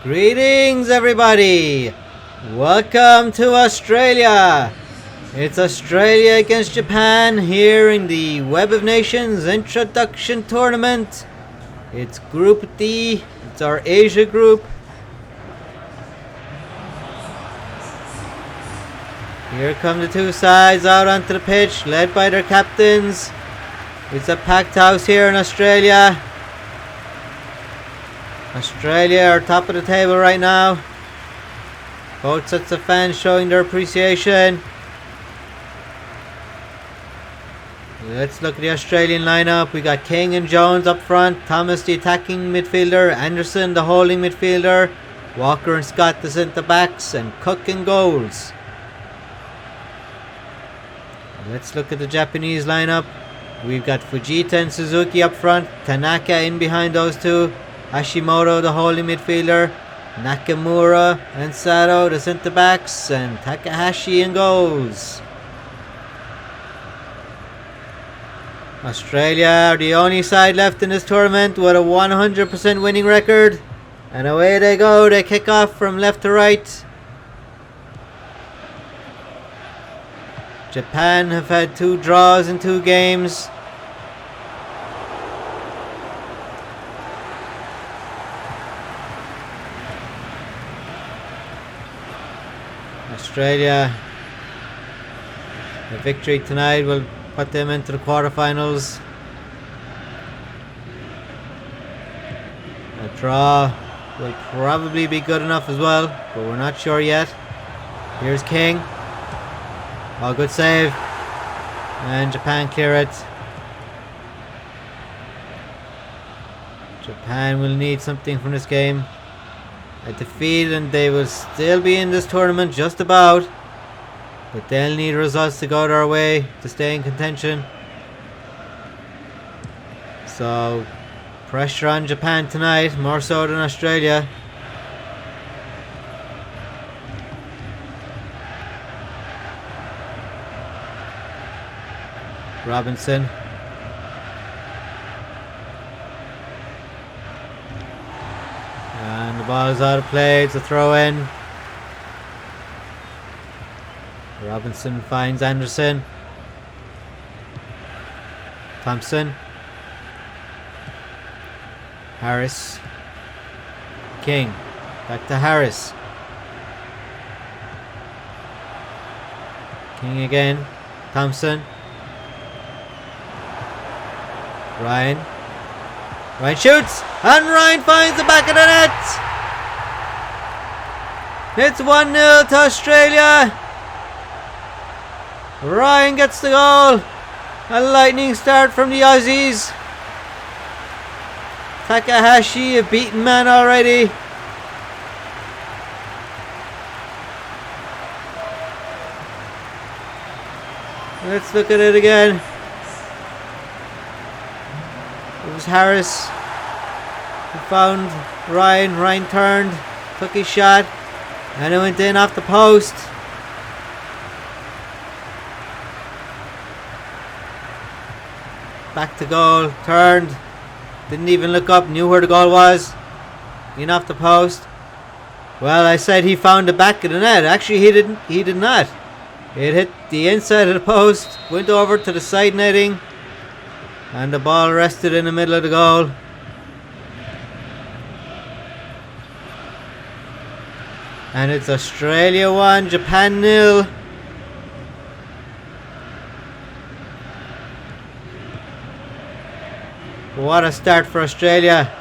Greetings, everybody! Welcome to Australia! It's Australia against Japan here in the Web of Nations Introduction Tournament. It's Group D, it's our Asia group. Here come the two sides out onto the pitch, led by their captains. It's a packed house here in Australia. Australia are top of the table right now. Both sets of fans showing their appreciation. Let's look at the Australian lineup. We got King and Jones up front. Thomas the attacking midfielder. Anderson the holding midfielder. Walker and Scott the centre backs. And Cook in goals. Let's look at the Japanese lineup. We've got Fujita and Suzuki up front. Tanaka in behind those two. Hashimoto the holding midfielder, Nakamura and Sato the centre backs, and Takahashi in goals. Australia are the only side left in this tournament with a 100% winning record, and away they go. They kick off from left to right. Japan have had 2 draws in 2 games. Australia, a victory tonight will put them into the quarterfinals. A draw will probably be good enough as well, but we're not sure yet. Here's King. Oh, good save. And Japan clear it. Japan will need something from this game. A defeat and they will still be in this tournament just about, but they'll need results to go their way to stay in contention. So pressure on Japan tonight, more so than Australia. Robinson. And the ball is out of play. It's a throw in. Robinson finds Anderson. Thompson. Harris. King. Back to Harris. King again. Thompson. Ryan. Ryan shoots, and Ryan finds the back of the net. It's 1-0 to Australia. Ryan gets the goal. A lightning start from the Aussies. Takahashi, a beaten man already. Let's look at it again. It was Harris who found Ryan. Ryan turned, took his shot, and it went in off the post. Back to goal, turned, didn't even look up, knew where the goal was. In off the post. Well, I said he found the back of the net. Actually, he did not. It hit the inside of the post, went over to the side netting, and the ball rested in the middle of the goal. And it's Australia 1, Japan 0. What a start for Australia.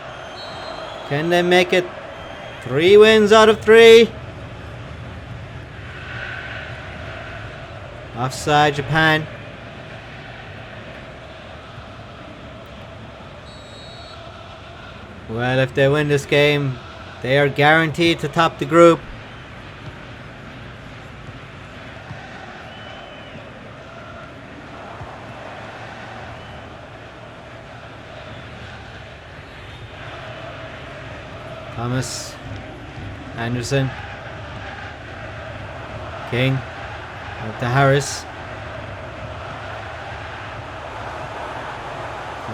Can they make it 3 wins out of 3? Offside Japan. Well, if they win this game, they are guaranteed to top the group. Thomas, Anderson, King, up to Harris.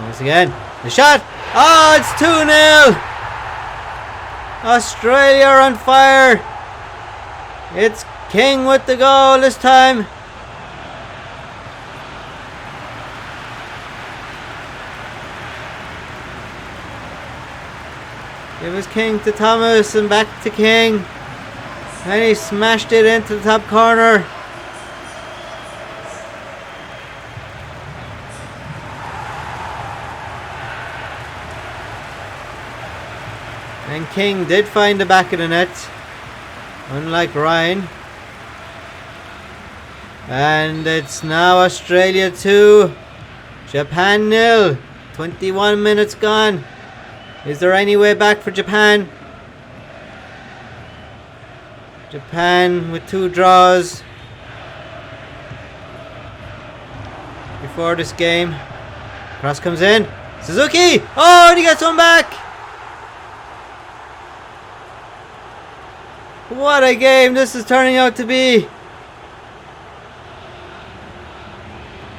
Once again, the shot. Oh, it's 2-0. Australia are on fire. It's King with the goal this time. It was King to Thomas and back to King. And he smashed it into the top corner. And King did find the back of the net, unlike Ryan. And it's now Australia 2, Japan 0. 21 minutes gone. Is there any way back for Japan? Japan with 2 draws before this game. Cross comes in. Suzuki! Oh, and he gets one back! What a game this is turning out to be.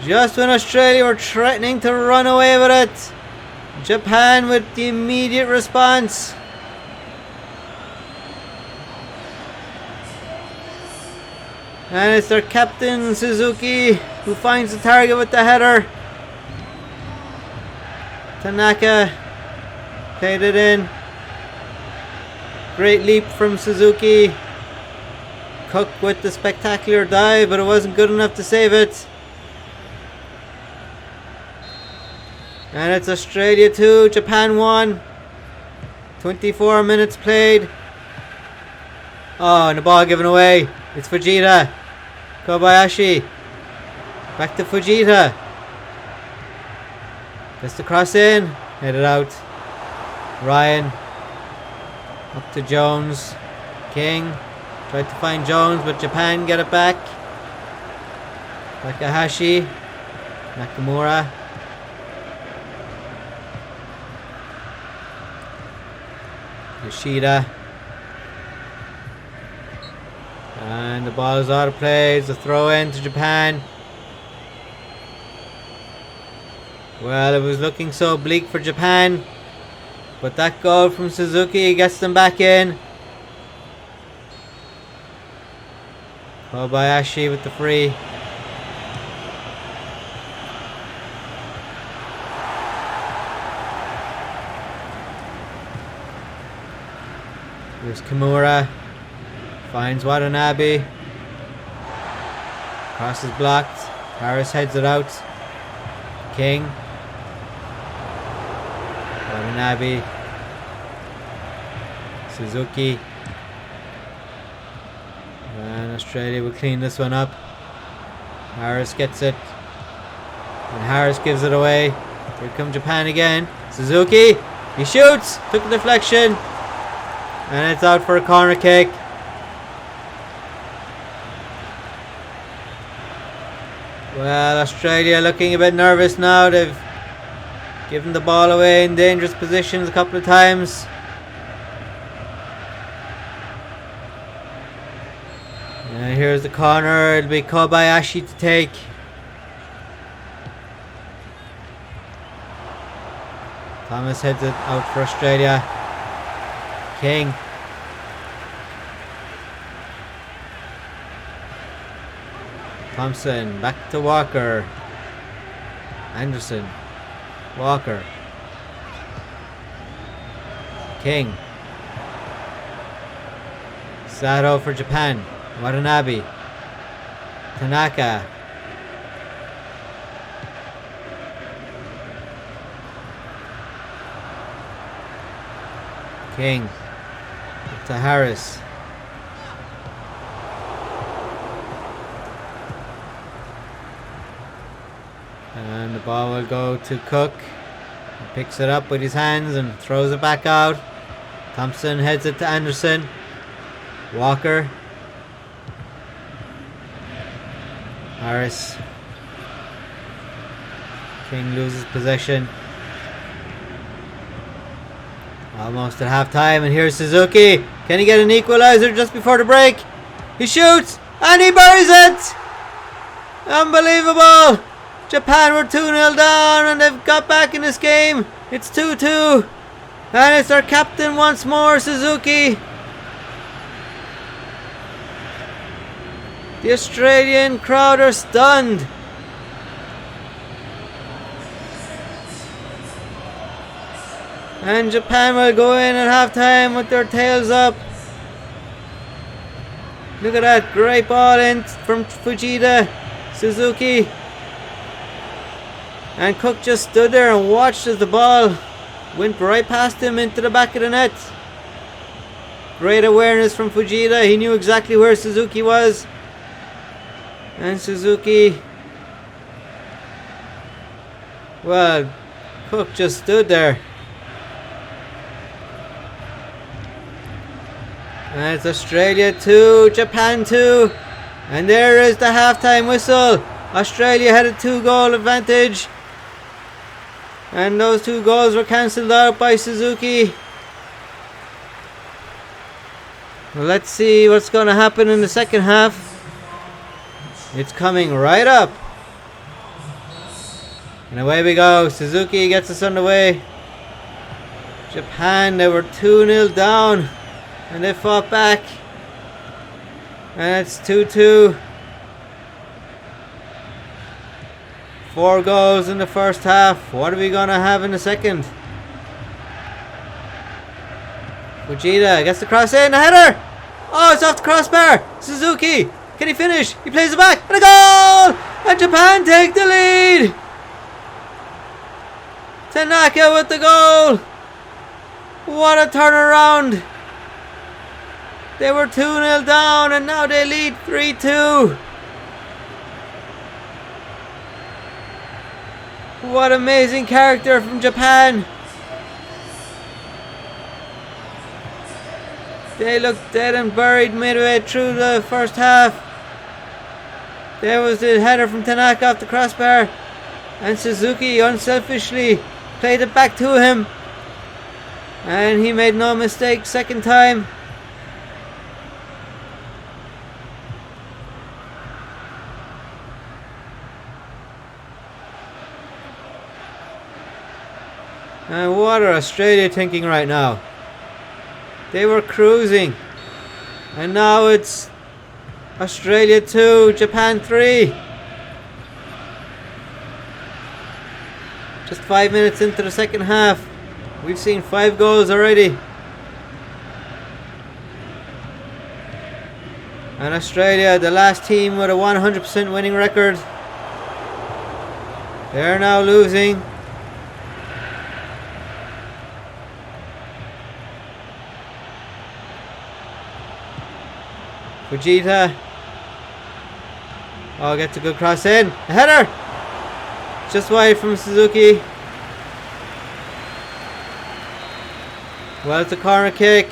Just when Australia were threatening to run away with it, Japan with the immediate response. And it's their captain Suzuki who finds the target with the header. Tanaka played it in. Great leap from Suzuki. Cook with the spectacular dive, but it wasn't good enough to save it. And it's Australia 2, Japan 1. 24 minutes played. Oh, and the ball given away. It's Fujita. Kobayashi. Back to Fujita. Gets the cross in. Headed out. Ryan. Up to Jones. King. Tried to find Jones, but Japan get it back. Takahashi. Nakamura. Yoshida. And the ball is out of play. It's a throw in to Japan. Well, it was looking so bleak for Japan, but that goal from Suzuki gets them back in. Kobayashi with the free. Here's Kimura. Finds Watanabe. Cross is blocked. Harris heads it out. King. Watanabe. Suzuki. And Australia will clean this one up. Harris gets it. And Harris gives it away. Here come Japan again. Suzuki. He shoots. Took the deflection. And it's out for a corner kick. Well, Australia looking a bit nervous now. They've given the ball away in dangerous positions a couple of times. And here's the corner. It'll be Kobayashi to take. Thomas heads it out for Australia. King. Thompson, back to Walker. Anderson. Walker. King. Sato for Japan. Watanabe. Tanaka. King. Up to Harris. And the ball will go to Cook. He picks it up with his hands and throws it back out. Thompson heads it to Anderson. Walker. Harris. King loses possession. Almost at half time, and here's Suzuki. Can he get an equalizer just before the break? He shoots and he buries it! Unbelievable! Japan were 2-0 down and they've got back in this game. It's 2-2. And it's our captain once more, Suzuki. The Australian crowd are stunned. And Japan will go in at halftime with their tails up. Look at that great ball in from Fujita. Suzuki. And Cook just stood there and watched as the ball went right past him into the back of the net. Great awareness from Fujita. He knew exactly where Suzuki was. And Suzuki, well, Cook just stood there. And it's Australia 2, Japan 2. And there is the halftime whistle. Australia had a 2-goal advantage. And those 2 goals were cancelled out by Suzuki. Well, let's see what's going to happen in the second half. It's coming right up. And away we go. Suzuki gets us underway. Japan, they were 2-0 down. And they fought back. And it's 2-2. 4 goals in the first half. What are we going to have in the second? Fujita gets the cross in. A header! Oh, it's off the crossbar. Suzuki. Can he finish? He plays it back. And a goal! And Japan take the lead. Tanaka with the goal. What a turnaround. They were 2-0 down and now they lead 3-2. What amazing character from Japan. They looked dead and buried midway through the first half. There was the header from Tanaka off the crossbar. And Suzuki unselfishly played it back to him. And he made no mistake second time. And what are Australia thinking right now? They were cruising. And now it's Australia 2, Japan 3. Just 5 minutes into the second half. We've seen 5 goals already. And Australia, the last team with a 100% winning record. They're now losing. Fujita. Oh, gets a good cross in. A header! Just wide from Suzuki. Well, it's a corner kick.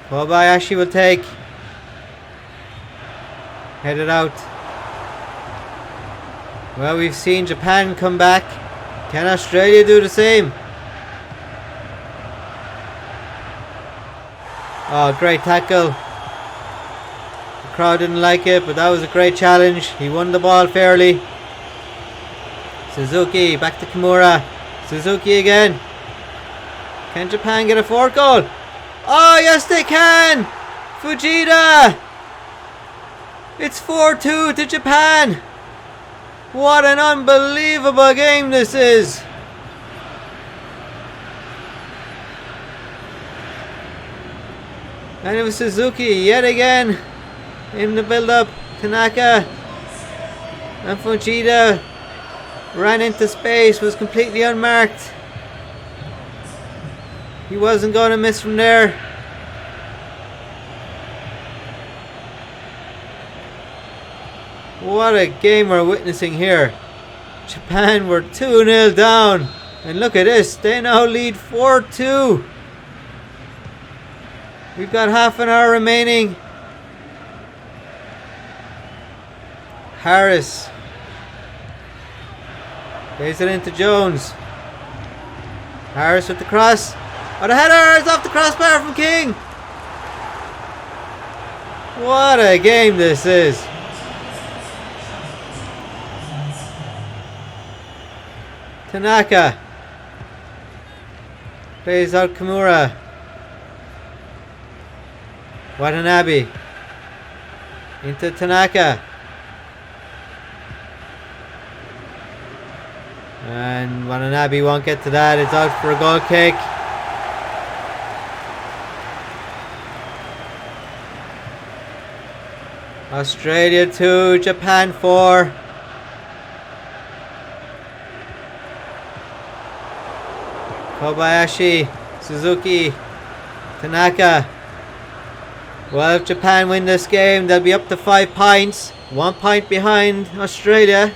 Kobayashi will take. Headed out. Well, we've seen Japan come back. Can Australia do the same? Oh, great tackle. The crowd didn't like it, but that was a great challenge. He won the ball fairly. Suzuki, back to Kimura. Suzuki again. Can Japan get a 4th goal? Oh, yes they can! Fujita! It's 4-2 to Japan! What an unbelievable game this is! And it was Suzuki yet again in the build-up. Tanaka and Fujita ran into space, was completely unmarked. He wasn't going to miss from there. What a game we're witnessing here. Japan were 2-0 down. And look at this, they now lead 4-2. We've got half an hour remaining. Harris plays it into Jones. Harris with the cross. Oh, the header is off the crossbar from King. What a game this is. Tanaka. Plays out Kimura. Watanabe. Into Tanaka. And Watanabe won't get to that. It's out for a goal kick. Australia 2, Japan 4. Kobayashi, Suzuki, Tanaka. Well, if Japan win this game, they'll be up to 5 points. 1 point behind Australia.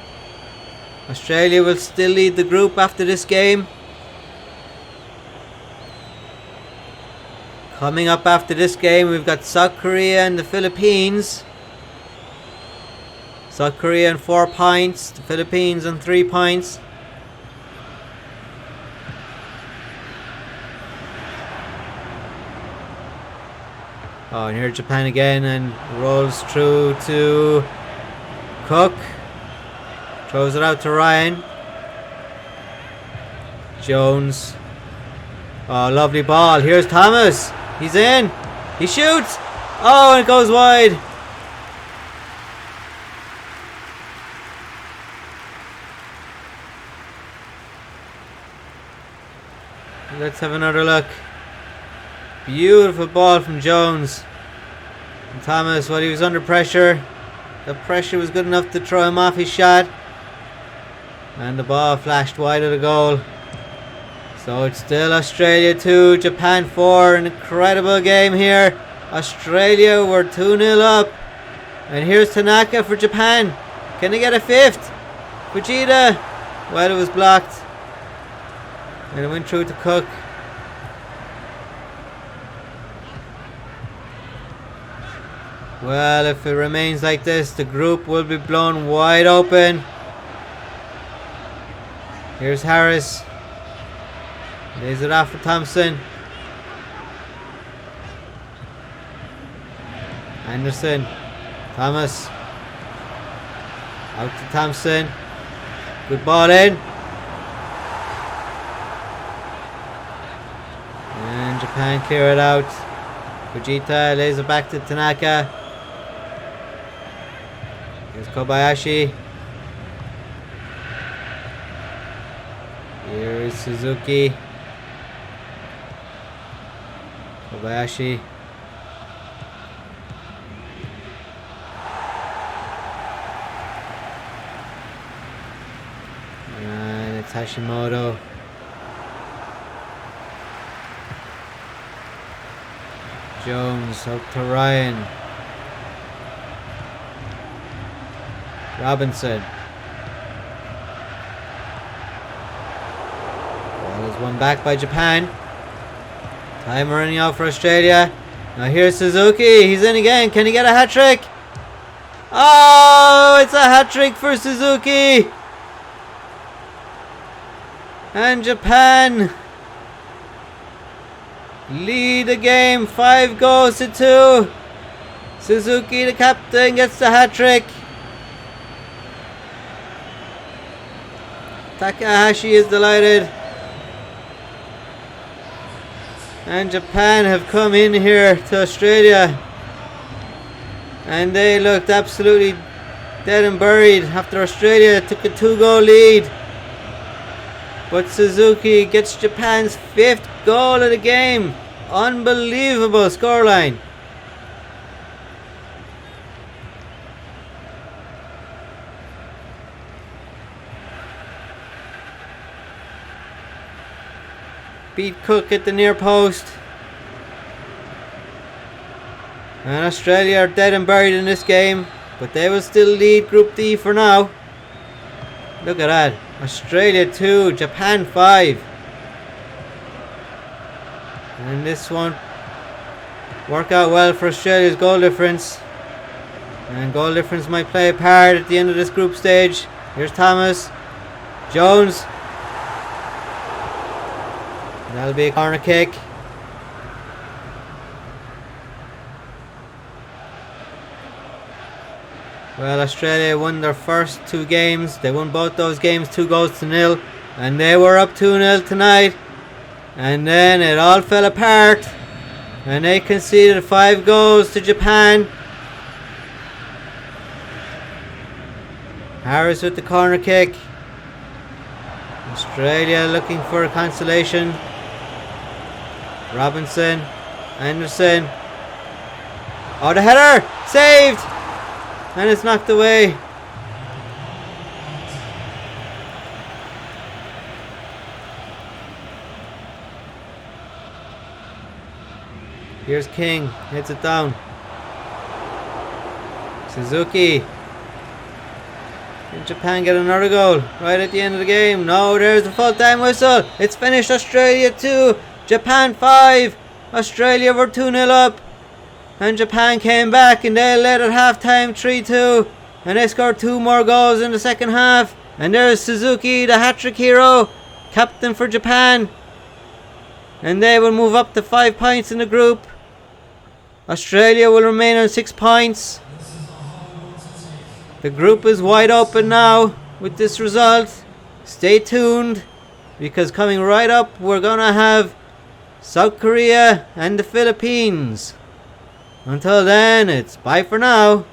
Australia will still lead the group after this game. Coming up after this game, we've got South Korea and the Philippines. South Korea on 4 points, the Philippines on 3 points. Oh, and here Japan again, and rolls through to Cook. Throws it out to Ryan. Jones. Oh, lovely ball. Here's Thomas. He's in. He shoots. Oh, and it goes wide. Let's have another look. Beautiful ball from Jones. And Thomas, while he was under pressure, the pressure was good enough to throw him off his shot. And the ball flashed wide of the goal. So it's still Australia 2, Japan 4. An incredible game here. Australia were 2-0 up. And here's Tanaka for Japan. Can they get a 5th? Fujita. Well, it was blocked. And it went through to Cook. Well, if it remains like this, the group will be blown wide open. Here's Harris. Lays it off for Thompson. Anderson. Thomas. Out to Thompson. Good ball in. And Japan clear it out. Fujita lays it back to Tanaka. Here's Kobayashi. Here is Suzuki. Kobayashi. And it's Hashimoto. Jones up to Ryan. Robinson. Ball is won back by Japan. Time running out for Australia. Now here's Suzuki. He's in again. Can he get a hat trick? Oh, it's a hat trick for Suzuki. And Japan lead the game 5 goals to 2. Suzuki, the captain, gets the hat trick. Takahashi is delighted. And Japan have come in here to Australia. And they looked absolutely dead and buried after Australia took a 2-goal lead. But Suzuki gets Japan's 5th goal of the game. Unbelievable scoreline. Beat Cook at the near post. And Australia are dead and buried in this game, but they will still lead Group D for now. Look at that. Australia 2, Japan 5. And this won't work out well for Australia's goal difference. And goal difference might play a part at the end of this group stage. Here's Thomas. Jones. That'll be a corner kick. Well, Australia won their first 2 games. They won both those games 2 goals to 0. And they were up 2-0 tonight. And then it all fell apart. And they conceded 5 goals to Japan. Harris with the corner kick. Australia looking for a consolation. Robinson. Anderson. Oh, the header! Saved! And it's knocked away. Here's King. Hits it down. Suzuki. Can Japan get another goal right at the end of the game? No, there's the full-time whistle. It's finished. Australia 2. Japan 5. Australia were 2-0 up. And Japan came back and they led at half-time 3-2. And they scored 2 more goals in the second half. And there's Suzuki, the hat-trick hero. Captain for Japan. And they will move up to 5 points in the group. Australia will remain on 6 points. The group is wide open now with this result. Stay tuned, because coming right up we're going to have South Korea and the Philippines. Until then, it's bye for now.